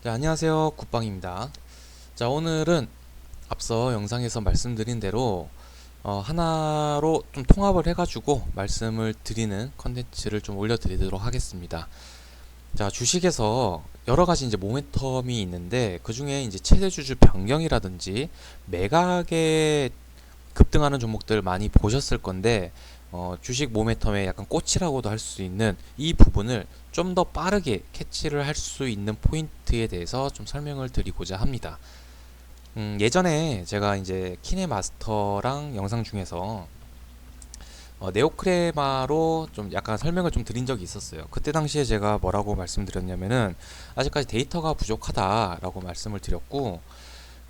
네, 안녕하세요. 굿방입니다. 자, 오늘은 앞서 영상에서 말씀드린 대로 하나로 좀 통합을 해가지고 말씀을 드리는 컨텐츠를 좀 올려드리도록 하겠습니다. 자, 주식에서 여러 가지 이제 모멘텀이 있는데 그 중에 이제 최대주주 변경이라든지 매각에 급등하는 종목들 많이 보셨을 건데 주식 모멘텀의 약간 꽃이라고도 할 수 있는 이 부분을 좀 더 빠르게 캐치를 할 수 있는 포인트에 대해서 좀 설명을 드리고자 합니다. 예전에 제가 이제 키네마스터랑 영상 중에서 네오크레마로 좀 약간 설명을 좀 드린 적이 있었어요. 그때 당시에 제가 뭐라고 말씀드렸냐면은 아직까지 데이터가 부족하다라고 말씀을 드렸고,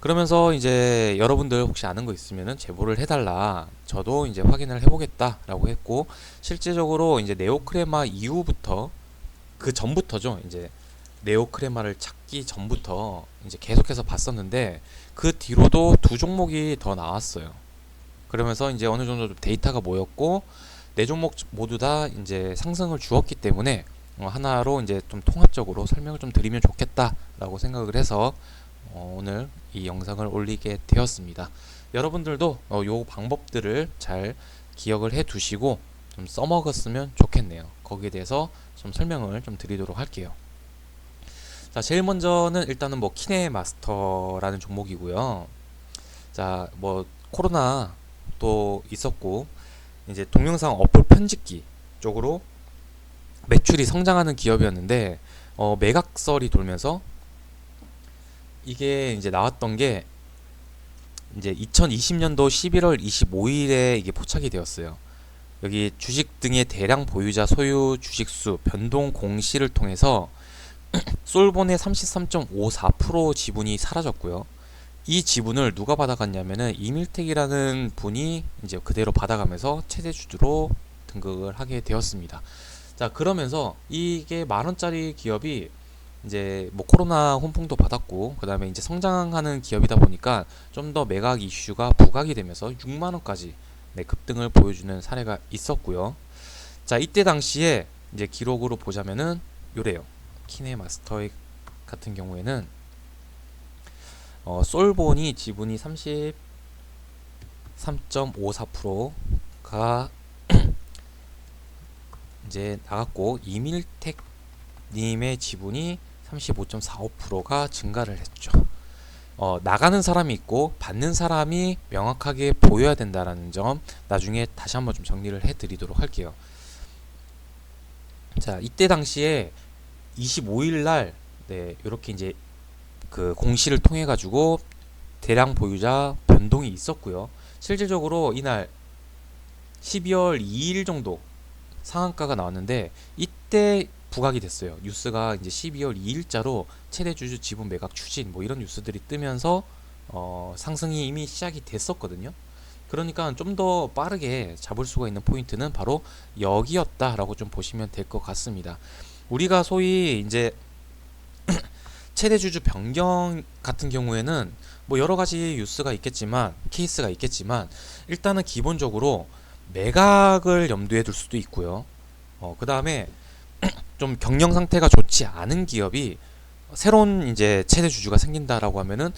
그러면서 이제 여러분들 혹시 아는 거 있으면은 제보를 해달라. 저도 이제 확인을 해보겠다라고 했고, 실제적으로 이제 네오크레마 이후부터 그 전부터죠. 이제 네오크레마를 찾기 전부터 이제 계속해서 봤었는데 그 뒤로도 두 종목이 더 나왔어요. 그러면서 이제 어느 정도 좀 데이터가 모였고 네 종목 모두 다 이제 상승을 주었기 때문에 하나로 이제 좀 통합적으로 설명을 좀 드리면 좋겠다라고 생각을 해서 오늘 이 영상을 올리게 되었습니다. 여러분들도 요 방법들을 잘 기억을 해 두시고 좀 써먹었으면 좋겠네요. 거기에 대해서 좀 설명을 좀 드리도록 할게요. 자, 제일 먼저는 일단은 뭐 키네마스터라는 종목이고요. 자, 뭐 코로나 또 있었고 이제 동영상 어플 편집기 쪽으로 매출이 성장하는 기업이었는데 매각설이 돌면서 이게 이제 나왔던 게 이제 2020년도 11월 25일에 이게 포착이 되었어요. 여기 주식 등의 대량 보유자 소유 주식수 변동 공시를 통해서 솔본의 33.54% 지분이 사라졌고요. 이 지분을 누가 받아갔냐면은 이밀텍이라는 분이 이제 그대로 받아가면서 최대주주로 등극을 하게 되었습니다. 자, 그러면서 이게 만 원짜리 기업이 이제 뭐 코로나 훈풍도 받았고 그다음에 이제 성장하는 기업이다 보니까 좀 더 매각 이슈가 부각이 되면서 6만 원까지 급등을 보여주는 사례가 있었고요. 자, 이때 당시에 이제 기록으로 보자면은 요래요. 키네마스터 같은 경우에는 솔본이 지분이 33.54%가 이제 나갔고 이밀텍 님의 지분이 35.45%가 증가를 했죠. 나가는 사람이 있고 받는 사람이 명확하게 보여야 된다라는 점 나중에 다시 한번 좀 정리를 해드리도록 할게요. 자, 이때 당시에 25일 날 이렇게 이제 그 공시를 통해 가지고 대량 보유자 변동이 있었고요. 실질적으로 이날 12월 2일 정도 상한가가 나왔는데 이때 부각이 됐어요. 뉴스가 이제 12월 2일자로 최대 주주 지분 매각 추진 뭐 이런 뉴스들이 뜨면서 상승이 이미 시작이 됐었거든요. 그러니까 좀 더 빠르게 잡을 수가 있는 포인트는 바로 여기였다라고 좀 보시면 될 것 같습니다. 우리가 소위 이제 최대 주주 변경 같은 경우에는 뭐 여러 가지 뉴스가 있겠지만 케이스가 있겠지만 일단은 기본적으로 매각을 염두에 둘 수도 있고요. 그 다음에 좀 경영 상태가 좋지 않은 기업이 새로운 이제 최대 주주가 생긴다라고 하면은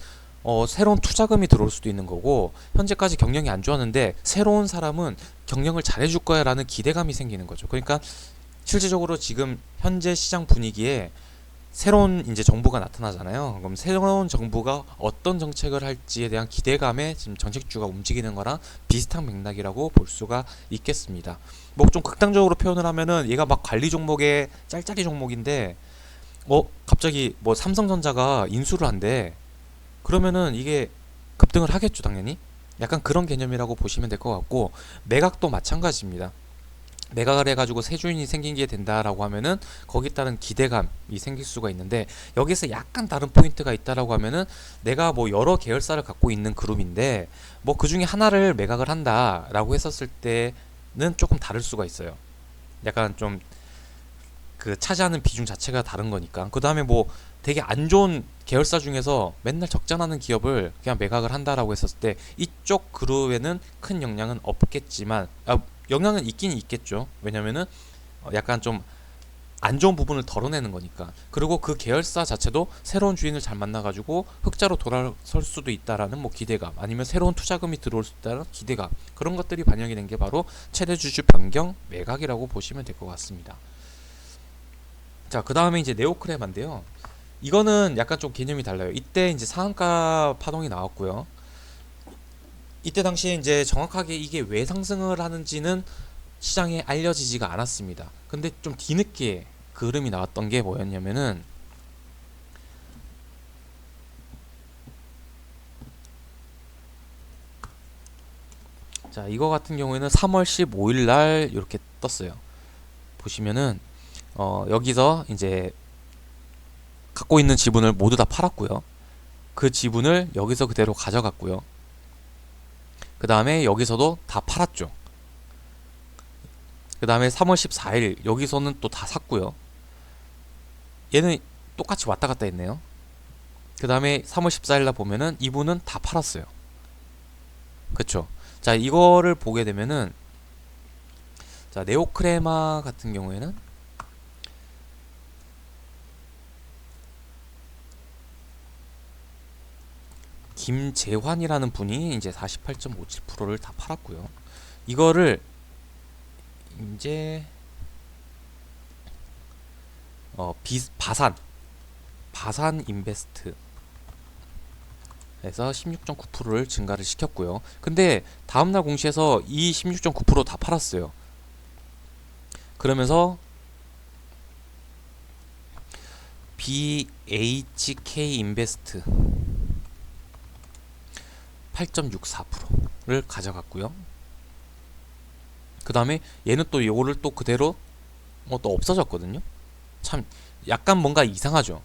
새로운 투자금이 들어올 수도 있는 거고 현재까지 경영이 안 좋았는데 새로운 사람은 경영을 잘해줄 거야라는 기대감이 생기는 거죠. 그러니까 실질적으로 지금 현재 시장 분위기에 새로운 이제 정부가 나타나잖아요. 그럼 새로운 정부가 어떤 정책을 할지에 대한 기대감에 지금 정책주가 움직이는 거랑 비슷한 맥락이라고 볼 수가 있겠습니다. 뭐 좀 극단적으로 표현을 하면은 얘가 막 관리 종목의 짤짤이 종목인데 갑자기 뭐 삼성전자가 인수를 한대. 그러면은 이게 급등을 하겠죠, 당연히. 약간 그런 개념이라고 보시면 될 것 같고 매각도 마찬가지입니다. 매각을 해가지고 새 주인이 생긴 게 된다라고 하면은 거기에 따른 기대감이 생길 수가 있는데 여기서 약간 다른 포인트가 있다라고 하면은 내가 뭐 여러 계열사를 갖고 있는 그룹인데 뭐 그 중에 하나를 매각을 한다라고 했었을 때는 조금 다를 수가 있어요. 약간 좀 그 차지하는 비중 자체가 다른 거니까. 그 다음에 뭐 되게 안 좋은 계열사 중에서 맨날 적자나는 기업을 그냥 매각을 한다라고 했었을 때 이쪽 그룹에는 큰 영향은 없겠지만 영향은 있긴 있겠죠. 왜냐면은 약간 좀 안 좋은 부분을 덜어내는 거니까. 그리고 그 계열사 자체도 새로운 주인을 잘 만나가지고 흑자로 돌아설 수도 있다라는 뭐 기대감, 아니면 새로운 투자금이 들어올 수 있다는 기대감, 그런 것들이 반영이 된 게 바로 최대 주주 변경 매각이라고 보시면 될 것 같습니다. 자, 그 다음에 이제 네오크레마인데요. 이거는 약간 좀 개념이 달라요. 이때 이제 상한가 파동이 나왔고요. 이때 당시에 이제 정확하게 이게 왜 상승을 하는지는 시장에 알려지지가 않았습니다. 근데 좀 뒤늦게 그 흐름이 나왔던 게 뭐였냐면은, 자, 이거 같은 경우에는 3월 15일 날 이렇게 떴어요. 보시면은 여기서 이제 갖고 있는 지분을 모두 다 팔았고요. 그 지분을 여기서 그대로 가져갔고요. 그 다음에 여기서도 다 팔았죠. 그 다음에 3월 14일 여기서는 또 다 샀고요. 얘는 똑같이 왔다 갔다 했네요. 그 다음에 3월 14일 날 보면은 이분은 다 팔았어요. 그쵸? 자, 이거를 보게 되면은, 자, 네오크레마 같은 경우에는 김재환이라는 분이 이제 48.57%를 다 팔았고요. 이거를 이제 바산 인베스트 에서 16.9%를 증가를 시켰고요. 근데 다음날 공시에서 이 16.9% 다 팔았어요. 그러면서 BHK 인베스트 8.64%를 가져갔고요. 그 다음에 얘는 또 요거를 또 그대로 또 없어졌거든요. 참 약간 뭔가 이상하죠.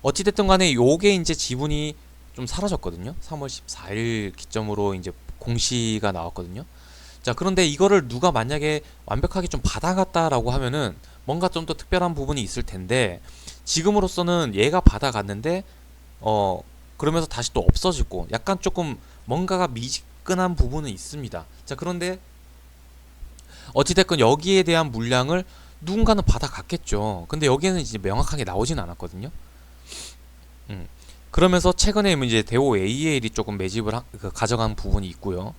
어찌됐든 간에 요게 이제 지분이 좀 사라졌거든요. 3월 14일 기점으로 이제 공시가 나왔거든요. 자, 그런데 이거를 누가 만약에 완벽하게 좀 받아갔다라고 하면은 뭔가 좀 더 특별한 부분이 있을 텐데, 지금으로서는 얘가 받아갔는데 그러면서 다시 또 없어지고 약간 조금 뭔가가 미지근한 부분은 있습니다. 자, 그런데 어찌됐건 여기에 대한 물량을 누군가는 받아갔겠죠. 근데 여기에는 이제 명확하게 나오진 않았거든요. 그러면서 최근에 이제 대우 AEL이 조금 매집을 가져간 부분이 있고요.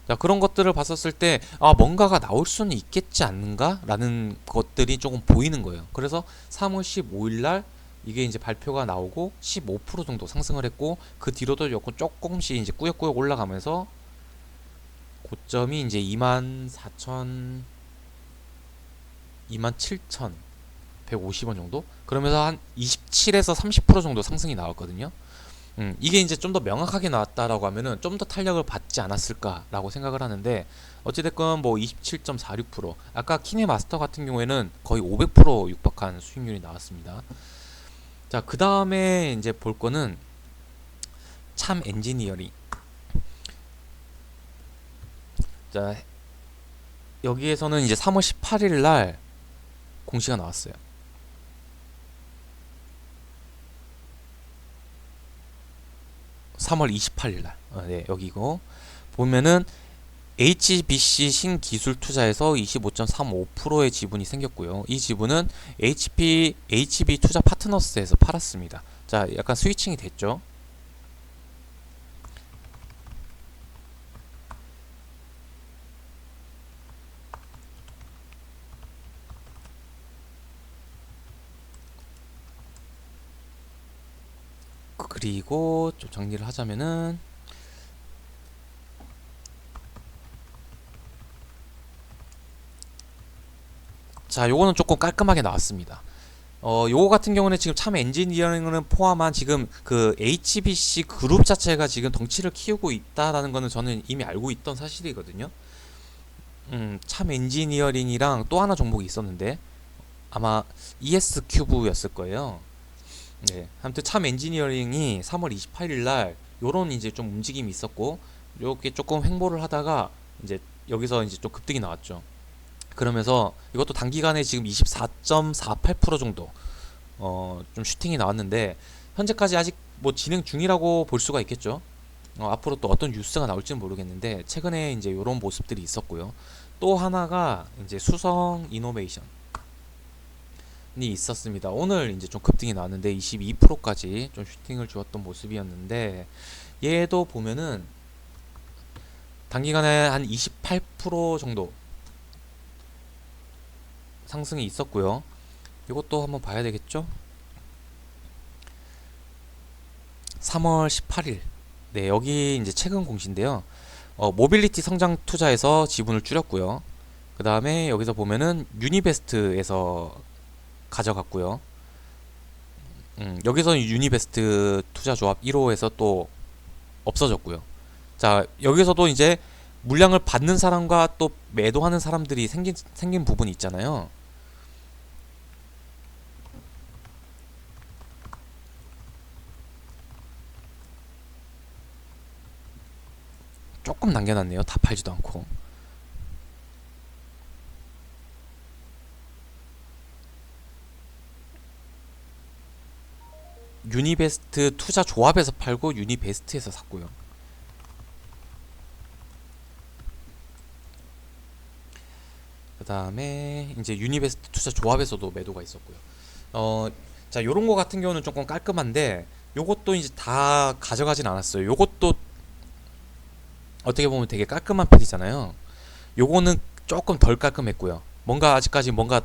자, 그런 것들을 봤었을 때 뭔가가 나올 수는 있겠지 않는가? 라는 것들이 조금 보이는 거예요. 그래서 3월 15일 날 이게 이제 발표가 나오고 15% 정도 상승을 했고, 그 뒤로도 조금씩 이제 꾸역꾸역 올라가면서 고점이 이제 27,150원 정도? 그러면서 한 27에서 30% 정도 상승이 나왔거든요. 이게 이제 좀 더 명확하게 나왔다라고 하면은 좀 더 탄력을 받지 않았을까라고 생각을 하는데, 어찌됐건 뭐 27.46%, 아까 키네마스터 같은 경우에는 거의 500% 육박한 수익률이 나왔습니다. 자, 그 다음에 이제 볼 거는 참 엔지니어링. 자, 여기에서는 이제 3월 18일 날 공시가 나왔어요. 3월 28일 날. 네, 여기고 보면은 HBC 신기술 투자에서 25.35%의 지분이 생겼고요. 이 지분은 HB 투자 파트너스에서 팔았습니다. 자, 약간 스위칭이 됐죠. 그리고 좀 정리를 하자면은, 자, 요거는 조금 깔끔하게 나왔습니다. 요거 같은 경우는 지금 참 엔지니어링을 포함한 지금 그 HBC 그룹 자체가 지금 덩치를 키우고 있다라는 거는 저는 이미 알고 있던 사실이거든요. 참 엔지니어링이랑 또 하나 종목이 있었는데 아마 ES 큐브였을 거예요. 네, 아무튼 참 엔지니어링이 3월 28일 날 요런 이제 좀 움직임이 있었고, 이렇게 조금 횡보를 하다가 이제 여기서 이제 좀 급등이 나왔죠. 그러면서 이것도 단기간에 지금 24.48% 정도 좀 슈팅이 나왔는데, 현재까지 아직 뭐 진행 중이라고 볼 수가 있겠죠. 앞으로 또 어떤 뉴스가 나올지는 모르겠는데 최근에 이제 이런 모습들이 있었고요. 또 하나가 이제 수성 이노베이션. 있었습니다. 오늘 이제 좀 급등이 나왔는데 22%까지 좀 슈팅을 주었던 모습이었는데, 얘도 보면은 단기간에 한 28% 정도 상승이 있었고요. 이것도 한번 봐야 되겠죠? 3월 18일. 네, 여기 이제 최근 공시인데요. 모빌리티 성장 투자에서 지분을 줄였고요. 그 다음에 여기서 보면은 유니베스트에서 가져갔고요. 여기서는 유니베스트 투자조합 1호에서 또 없어졌고요. 자, 여기서도 이제 물량을 받는 사람과 또 매도하는 사람들이 생긴 부분이 있잖아요. 조금 남겨놨네요. 다 팔지도 않고. 유니베스트 투자 조합에서 팔고 유니베스트에서 샀고요. 그 다음에 이제 유니베스트 투자 조합에서도 매도가 있었고요. 어, 자, 요런 거 같은 경우는 조금 깔끔한데, 요것도 이제 다 가져가진 않았어요. 요것도 어떻게 보면 되게 깔끔한 편이잖아요. 요거는 조금 덜 깔끔했고요. 뭔가 아직까지 뭔가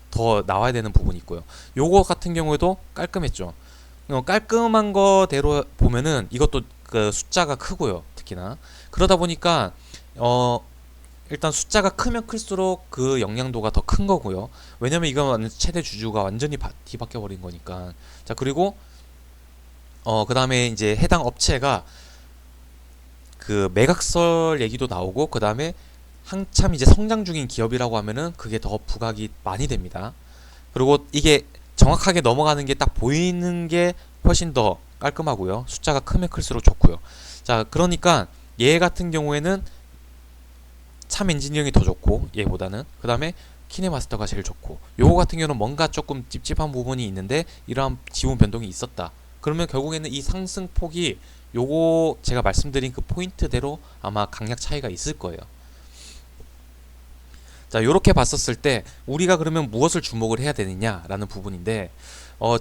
더 나와야 되는 부분이 있고요. 요거 같은 경우에도 깔끔했죠. 깔끔한 거대로 보면은 이것도 그 숫자가 크고요. 특히나 그러다 보니까 어 일단 숫자가 크면 클수록 그 영향도가 더 큰 거고요. 왜냐면 이건 최대 주주가 완전히 뒤바뀌어 버린 거니까. 자, 그리고 그 다음에 이제 해당 업체가 그 매각설 얘기도 나오고, 그 다음에 한참 이제 성장 중인 기업이라고 하면은 그게 더 부각이 많이 됩니다. 그리고 이게 정확하게 넘어가는 게 딱 보이는 게 훨씬 더 깔끔하고요. 숫자가 크면 클수록 좋고요. 자, 그러니까 얘 같은 경우에는 참 엔지니어링이 더 좋고, 얘보다는. 그 다음에 키네마스터가 제일 좋고, 요거 같은 경우는 뭔가 조금 찝찝한 부분이 있는데 이러한 지분 변동이 있었다. 그러면 결국에는 이 상승폭이 요거 제가 말씀드린 그 포인트대로 아마 강약 차이가 있을 거예요. 자, 요렇게 봤었을 때 우리가 그러면 무엇을 주목을 해야 되느냐라는 부분인데,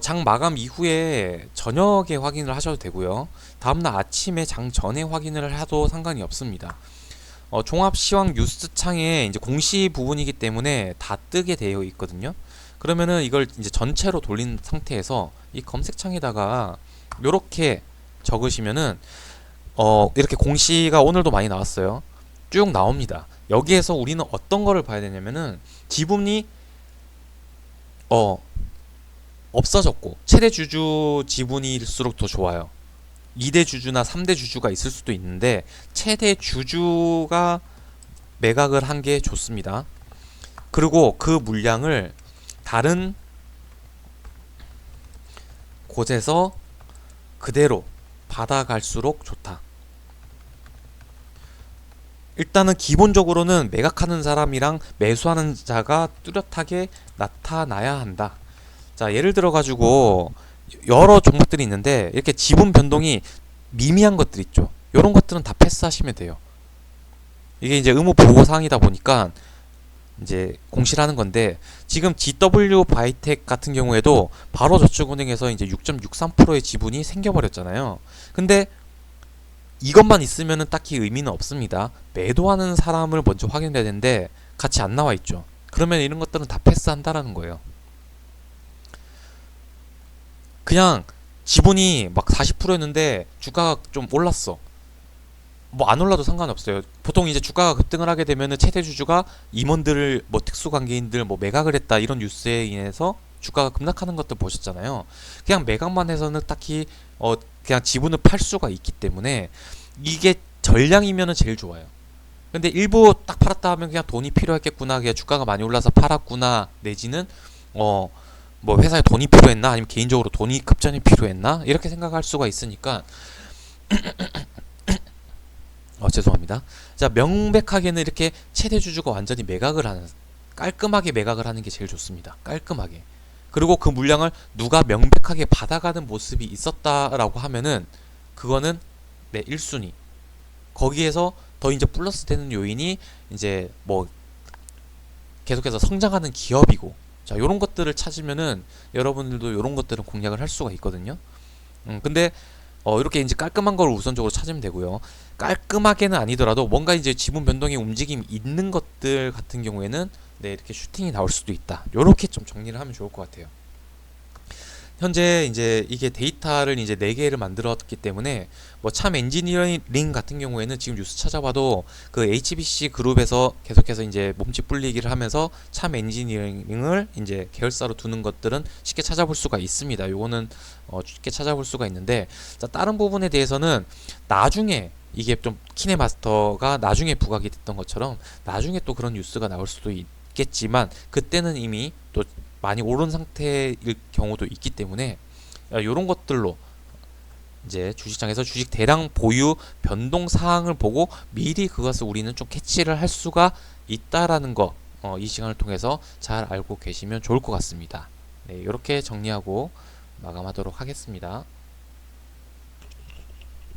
장 마감 이후에 저녁에 확인을 하셔도 되고요. 다음날 아침에 장 전에 확인을 해도 상관이 없습니다. 종합 시황 뉴스 창에 이제 공시 부분이기 때문에 다 뜨게 되어 있거든요. 그러면은 이걸 이제 전체로 돌린 상태에서 이 검색창에다가 요렇게 적으시면은 이렇게 공시가 오늘도 많이 나왔어요. 쭉 나옵니다. 여기에서 우리는 어떤 거를 봐야 되냐면은 지분이 없어졌고 최대 주주 지분일수록 더 좋아요. 2대 주주나 3대 주주가 있을 수도 있는데 최대 주주가 매각을 한 게 좋습니다. 그리고 그 물량을 다른 곳에서 그대로 받아갈수록 좋다. 일단은 기본적으로는 매각하는 사람이랑 매수하는 자가 뚜렷하게 나타나야 한다. 자, 예를 들어 가지고 여러 종목들이 있는데 이렇게 지분 변동이 미미한 것들 있죠. 이런 것들은 다 패스하시면 돼요. 이게 이제 의무 보고 사항이다 보니까 이제 공시를 하는 건데, 지금 GW 바이텍 같은 경우에도 바로 저축은행에서 이제 6.63%의 지분이 생겨버렸잖아요. 근데 이것만 있으면은 딱히 의미는 없습니다. 매도하는 사람을 먼저 확인해야 되는데 같이 안 나와 있죠. 그러면 이런 것들은 다 패스한다라는 거예요. 그냥 지분이 막 40%였는데 주가가 좀 올랐어. 뭐 안 올라도 상관없어요. 보통 이제 주가가 급등을 하게 되면은 최대 주주가 임원들을 뭐 특수관계인들 뭐 매각을 했다 이런 뉴스에 인해서 주가가 급락하는 것들 보셨잖아요. 그냥 매각만 해서는 딱히 그냥 지분을 팔 수가 있기 때문에 이게 전량이면은 제일 좋아요. 근데 일부 딱 팔았다 하면 그냥 돈이 필요했겠구나, 그냥 주가가 많이 올라서 팔았구나, 내지는 뭐 회사에 돈이 필요했나, 아니면 개인적으로 돈이 급전이 필요했나, 이렇게 생각할 수가 있으니까 죄송합니다. 자, 명백하게는 이렇게 최대 주주가 완전히 매각을 하는, 깔끔하게 매각을 하는 게 제일 좋습니다. 깔끔하게. 그리고 그 물량을 누가 명백하게 받아가는 모습이 있었다라고 하면은 그거는 네, 1순위. 거기에서 더 이제 플러스 되는 요인이 이제 뭐 계속해서 성장하는 기업이고, 자, 요런 것들을 찾으면은 여러분들도 요런 것들은 공략을 할 수가 있거든요. 근데 이렇게 이제 깔끔한 걸 우선적으로 찾으면 되고요. 깔끔하게는 아니더라도 뭔가 이제 지분 변동의 움직임이 있는 것들 같은 경우에는 네, 이렇게 슈팅이 나올 수도 있다. 요렇게 좀 정리를 하면 좋을 것 같아요. 현재 이제 이게 데이터를 이제 4개를 만들었기 때문에 뭐 참 엔지니어링 같은 경우에는 지금 뉴스 찾아봐도 그 HBC 그룹에서 계속해서 이제 몸집 불리기를 하면서 참 엔지니어링을 이제 계열사로 두는 것들은 쉽게 찾아볼 수가 있습니다. 요거는 쉽게 찾아볼 수가 있는데, 자, 다른 부분에 대해서는 나중에 이게 좀 키네마스터가 나중에 부각이 됐던 것처럼 나중에 또 그런 뉴스가 나올 수도 있겠지만 그때는 이미 또 많이 오른 상태일 경우도 있기 때문에 이런 것들로 이제 주식장에서 주식 대량 보유 변동 사항을 보고 미리 그것을 우리는 좀 캐치를 할 수가 있다라는 거, 이 시간을 통해서 잘 알고 계시면 좋을 것 같습니다. 네, 이렇게 정리하고 마감하도록 하겠습니다.